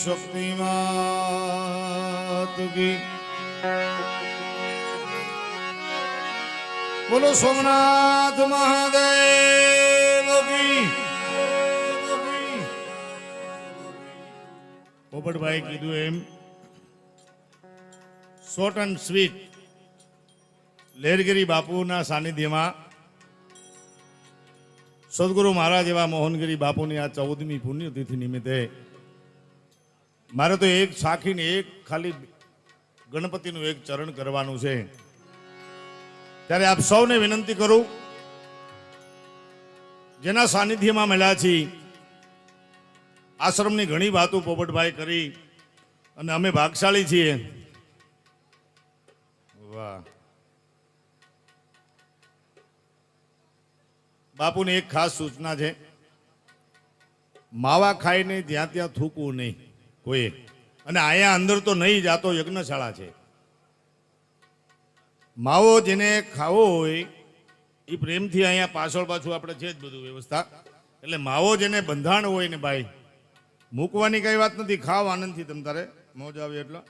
शक्ति मात की। बोलो सोमनाथ महादेव की। પોપટભાઈ કીધું એમ શોર્ટ એન્ડ સ્વીટ લહેરગીરી બાપુના સાનિધ્યમાં સદગુરુ મહારાજ એવા મોહનગીરી બાપુની આ 14મી પુણ્યતિથિ નિમિત્તે મારે તો એક સાખીને એક ખાલી ગણપતિનું એક ચરણ કરવાનું છે, ત્યારે આપ સૌને વિનંતી કરું, જેના સાનિધ્યમાં મળ્યા છીએ, આશ્રમની ઘણી વાતો પોપટભાઈ કરી અને અમે ભાગશાળી છીએ. વાહ. બાપુની એક ખાસ સૂચના છે, માવા ખાઈને જ્યાં ત્યાં થૂકવું નહીં કોઈ, અને અહીંયા અંદર તો નહીં જાતો યજ્ઞશાળા છે. માવો જેને ખાવો હોય એ પ્રેમથી અહીંયા પાછળ પાછું આપણે છે જ બધું વ્યવસ્થા, એટલે માવો જેને બંધાણ હોય ને ભાઈ મૂકવાની કઈ વાત નથી, ખાવ આનંદથી તમ તારે મોજ આવે એટલો,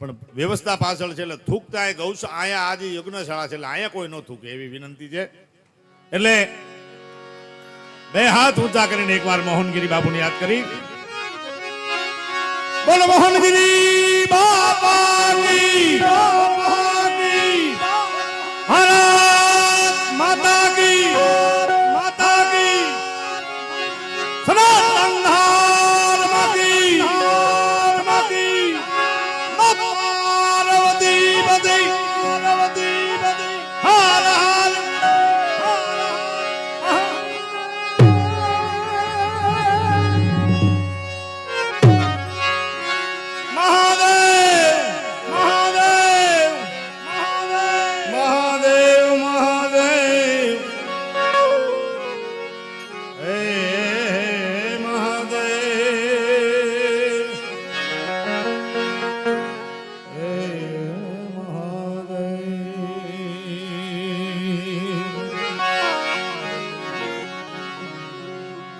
પણ વ્યવસ્થા પાછળ છે. એટલે થૂકતા એ ગૌશાળા અહીંયા આજે યજ્ઞશાળા છે એટલે અહીંયા કોઈ ન થૂકે એવી વિનંતી છે. એટલે બે હાથ ઊંચા કરીને એકવાર મોહનગીરી બાપુને યાદ કરી. બોલો મોહનગીરી બાપાની, ભારત માતા કી, માતા કી, સનાતન ધર્મ કી, પાર્વતી પતિ, હર હર.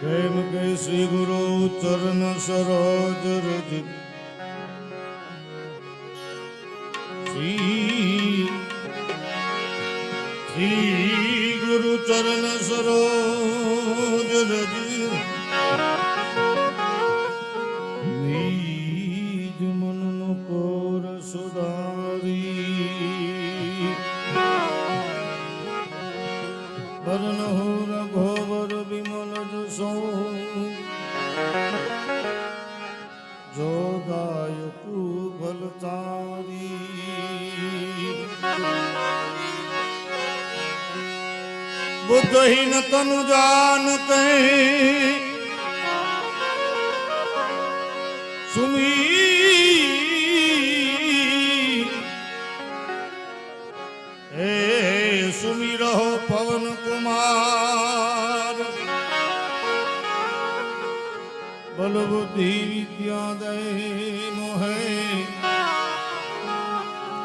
प्रेम के श्री गुरु चरण सरोज रज, श्री गुरु चरण सरोज रज, निज मन कोर सुधारी, वरण हो रघोवर विमल जसो, जो दायकु फलचारी. बुद्धहीन तनु जानते सुमी, सुमी रहो पवन कुमार, बल बुद्धि विद्या दे मोहे,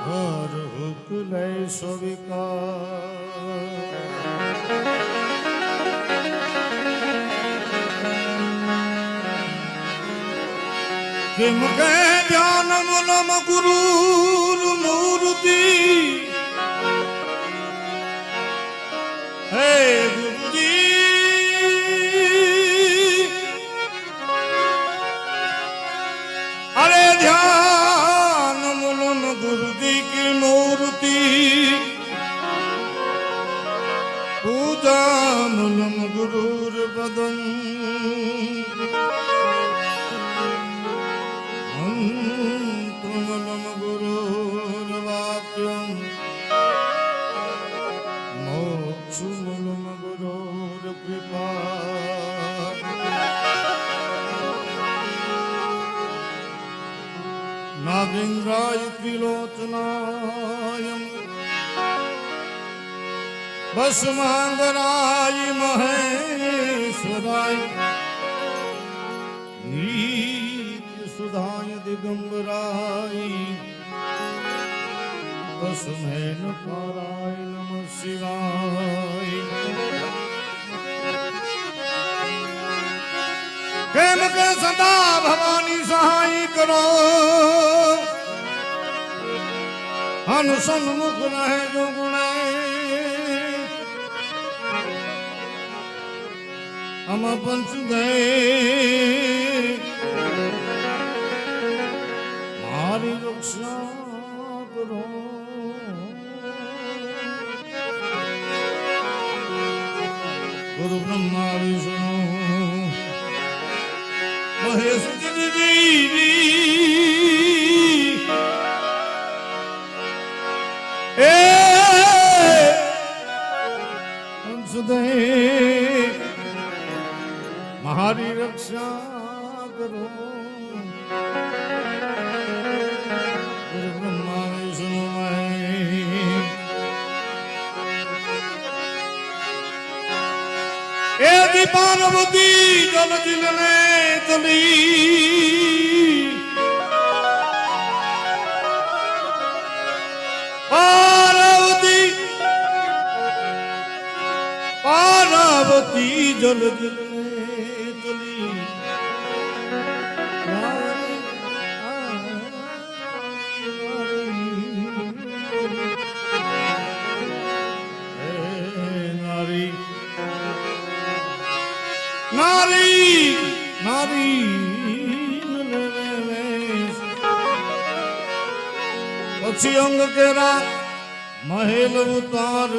हर हुक ले स्वीकार. किम के ध्यान मूलम गुरु मूर्ति, हे गुरुजी अरे ध्यान मूलम गुरुजी की मूर्ति, पूजा मूलम गुरुर पदम, मंत्रमूलम गुरुर वाक्यम, मोक्षमूलम गुरुर कृपा. नागेन्द्राय त्रिलोचनाय भस्मांगराय महेश्वराय, नित्य सुधाय दिगंबराय, तस्मै नकाराय नमः शिवाय. प्रेम के सदा भवानी सहाय કરો હન સન્મુખ રહે જો ગુણાય હમ પંચ ગયે મારી રક્ષા કરો ગુરુ બ્રહ્મા વિષ્ણુ મહેશ મારી રક્ષા કરો ગુરુ બ્રહ્મા વિષ્ણુ એ દીપાર્વતી જલ દિલને તલી પાર્વતી જલ દિલને તલી નારી નારી નારી પછી અંગ કેરા મહેલ ઉતાર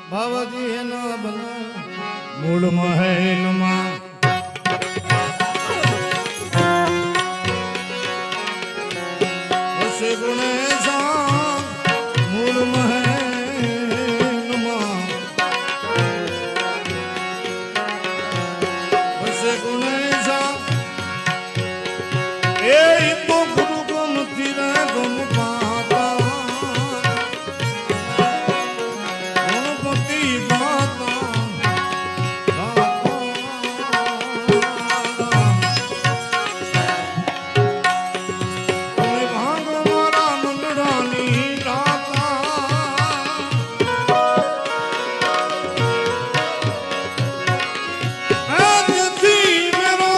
બાબાજી એના બના મૂળ મહેલમાં વસે ગુણેશા મૂળ મહેલમાં વસે ગુણેશા એ તો ગુરુ ગમતી રે ગમ પાતા ગણપતિ દાતા તમે ભાંગ મારા મંડળાની દાતા આજથી મેરો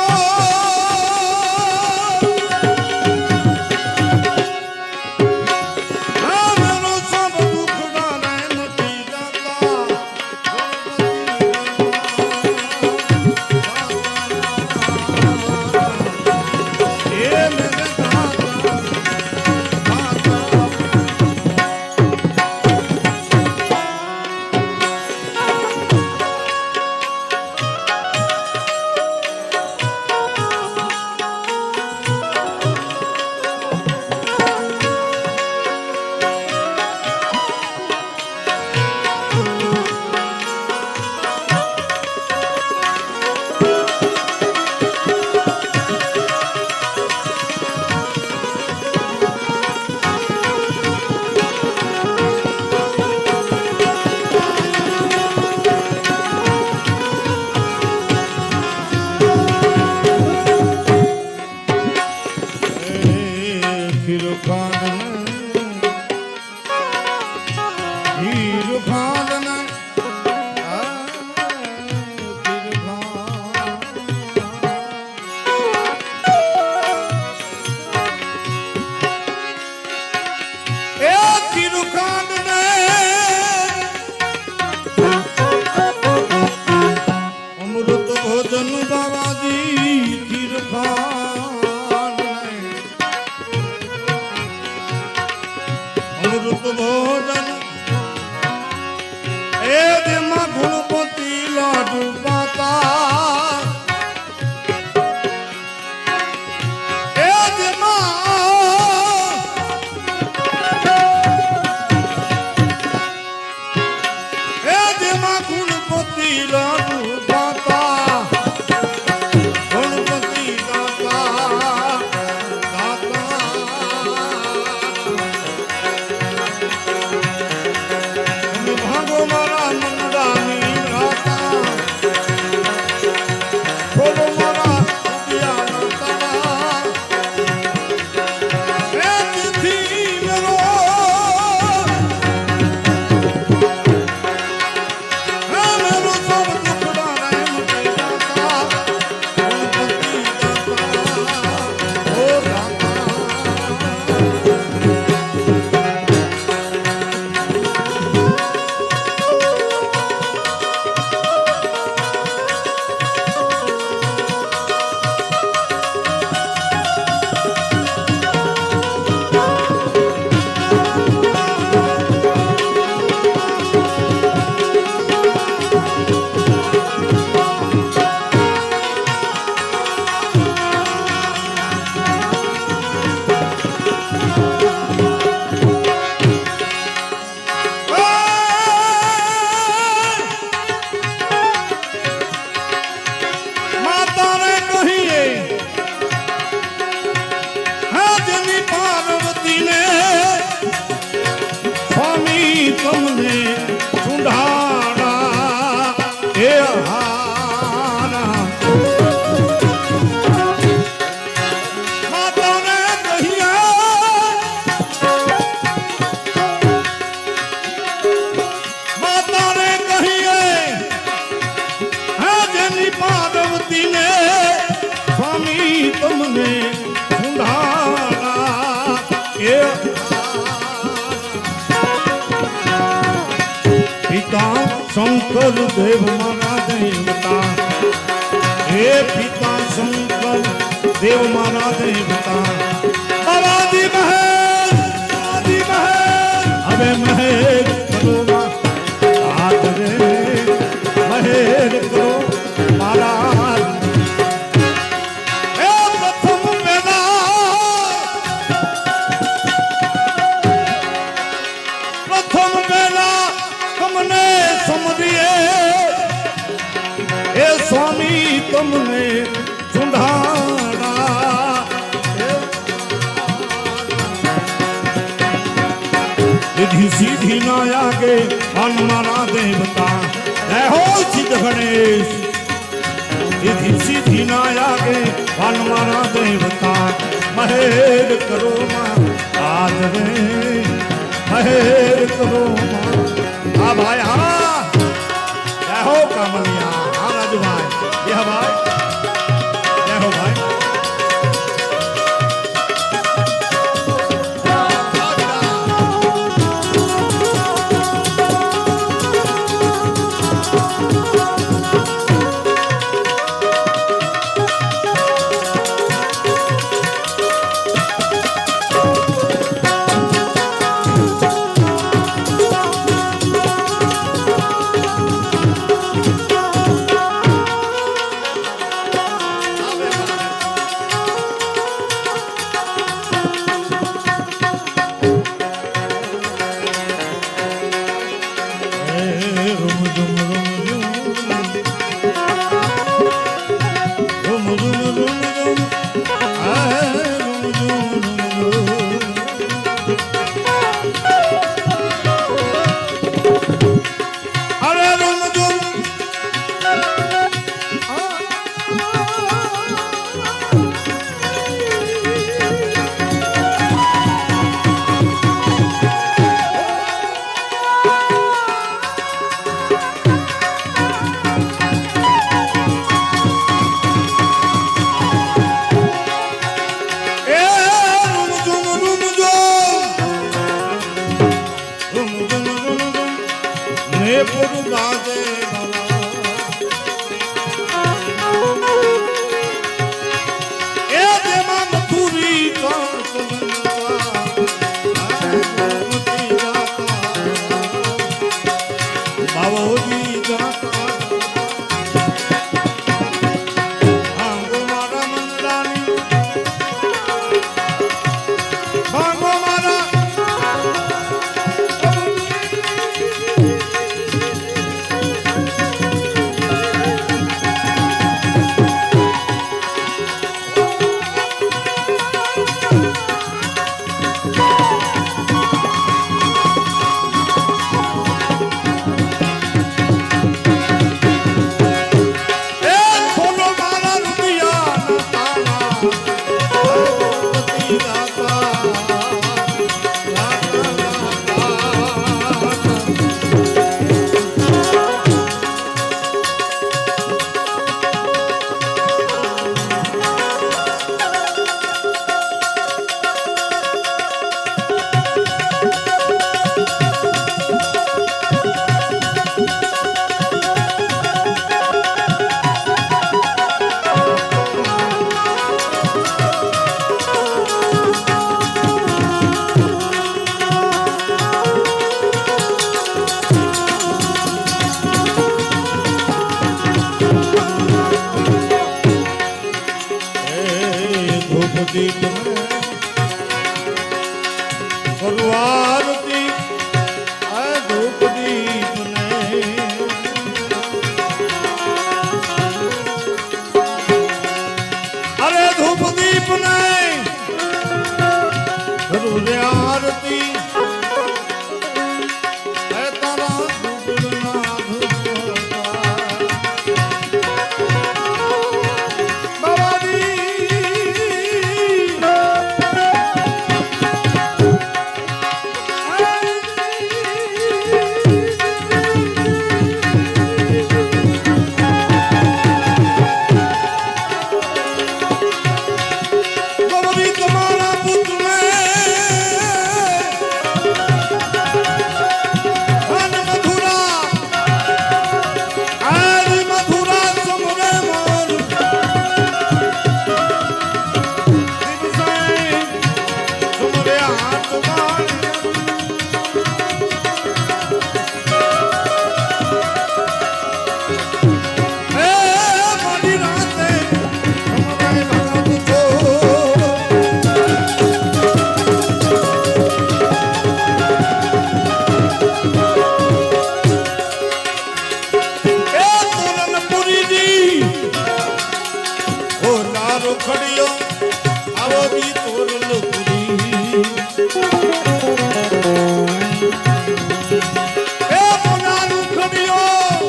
અમૃત ભોજન એ દેમાં ગુણપતિ લાડુ પાતા એ દેમાં ગુણપતિ લાડુ પાતા ગણપતિ દાતા દાતા पार्वती ने स्वामी तुमने ढूंढाना ये पिता शंकर देव मारा देवता हे पिता शंकर देव मारा देवता आदि महल अबे महल करो आज रे महल करो महाराज हे प्रथम बेला हमने समझिए हे स्वामी तुमने ढूंढाना रिद्धि सीधी ना आगे मन मारा देवता जय हो सिद्ध गणेश रिद्धि सीधी ना आगे मन मारा देवता महेर करो मां आज रे महेर करो मां हाँ भाई हाँ जय हो कमलिया हाँ राजू भाई यह भाई जय हो भाई રૂખડિયો આવો દી તોરલ પુરી એ મોના રૂખડિયો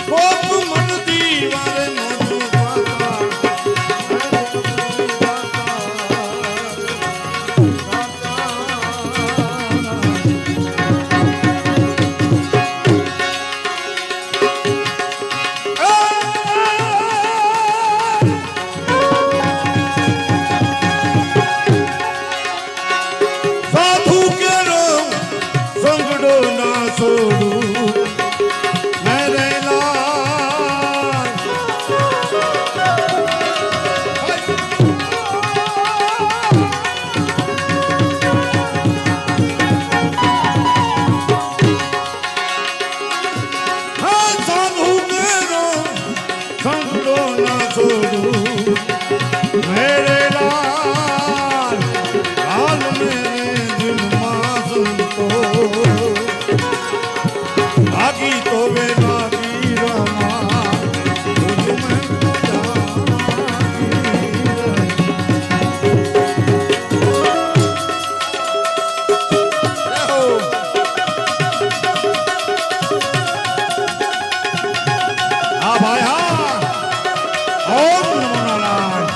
કોક મનતી વારે મોજુ પાતા સાધુ કેરો સંગડો ના છોડું મેરે લાલ હા સાધુ કેરો સંગડો ના છોડું મેરે લાલ હાલ મેરે દિલ માં સંતો ભાગી તો વે ભાગી રમા તુજ મેં તો હા ભાઈ હા ઓમ નમો નારાયણ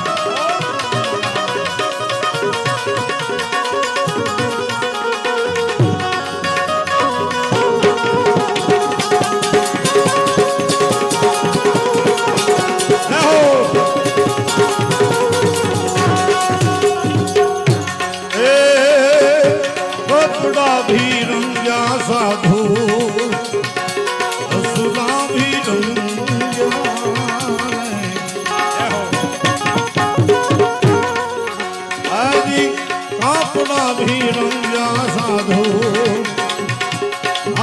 कपड़ा भी रंगा साधु असुरा भी आदि कपड़ा भी रंगा साधु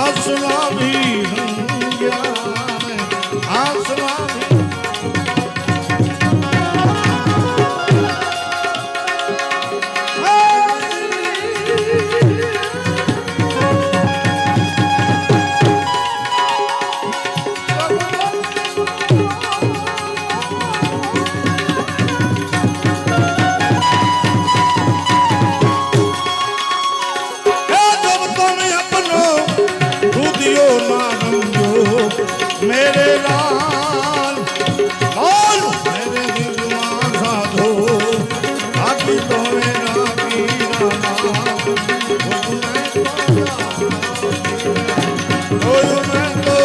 असुरा भी रंगा असुरा भी मेरे लाल लाल मेरे दिल में साधो आखी तो मेरा कीरा मैं तो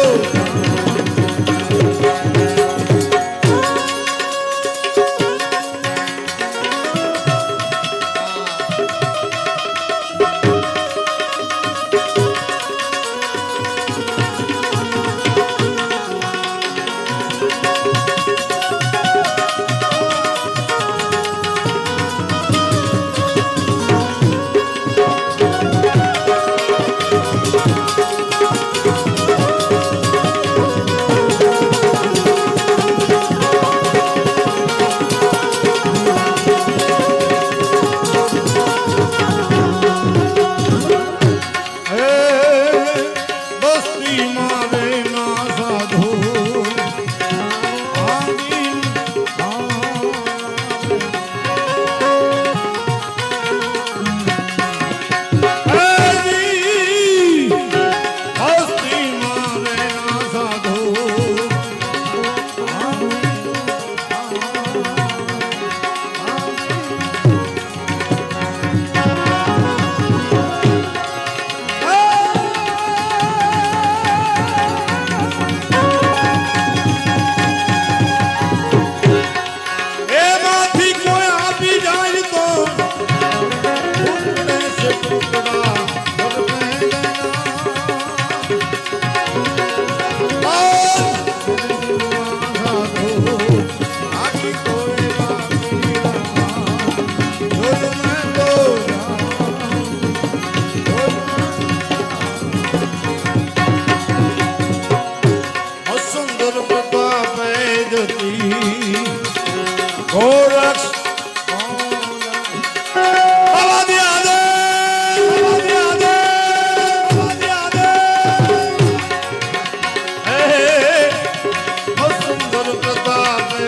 સુંદર પ્રતાપ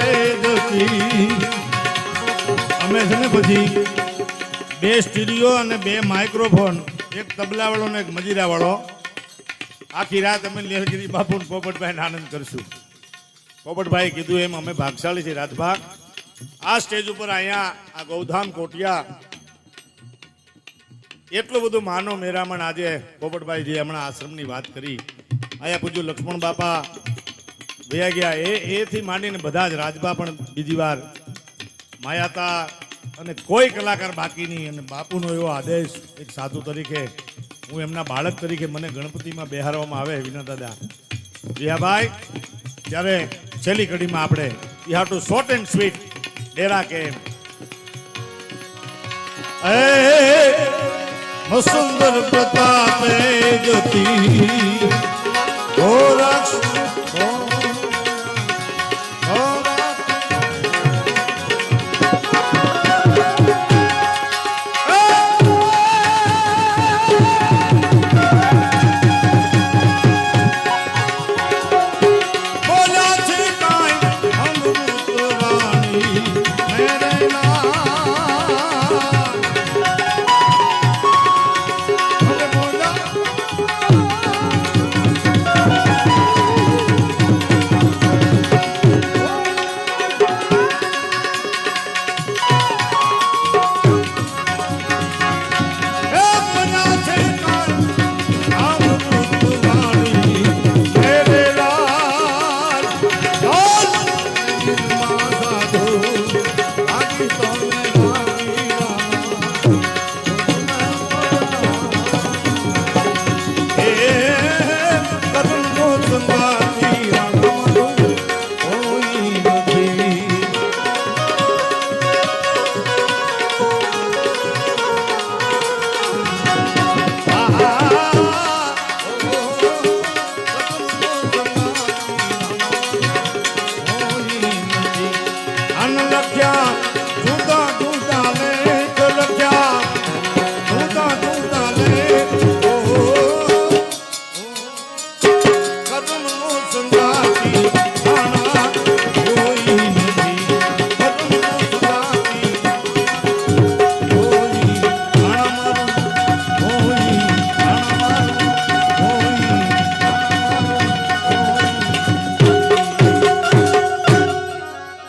જતી. અમે છે ને પછી 2 સ્ટીરિયો અને 2 માઇક્રોફોન, એક તબલા વાળો ને એક મજીરા વાળો, આખી રાત અમે લેહગીરી બાપુ ને પોપટભાઈ આનંદ કરશું. પોપટભાઈ કીધું એમ અમે ભાગશાળી છે રાજભાગ. આ સ્ટેજ ઉપર અહીંયા આ ગૌધામ કોટિયા એટલું બધું માનો મેરામણ. આજે પોપટભાઈ જે હમણાં આશ્રમની વાત કરી, અહીંયા પૂજ્યું લક્ષ્મણ બાપા વયા ગયા, એથી માંડીને બધા જ રાજભા પણ બીજી વાર માયાતા, અને કોઈ કલાકાર બાકી નહીં. અને બાપુનો એવો આદેશ એક સાધુ તરીકે, હું એમના બાળક તરીકે મને ગણપતિમાં બેહારવામાં આવે વિના દાદા જીયાભાઈ, ત્યારે છેલ્લી કડીમાં આપણે you have to short and sweet ડેરા કે સુંદર પ્રતાપે જતી ગોરક્ષ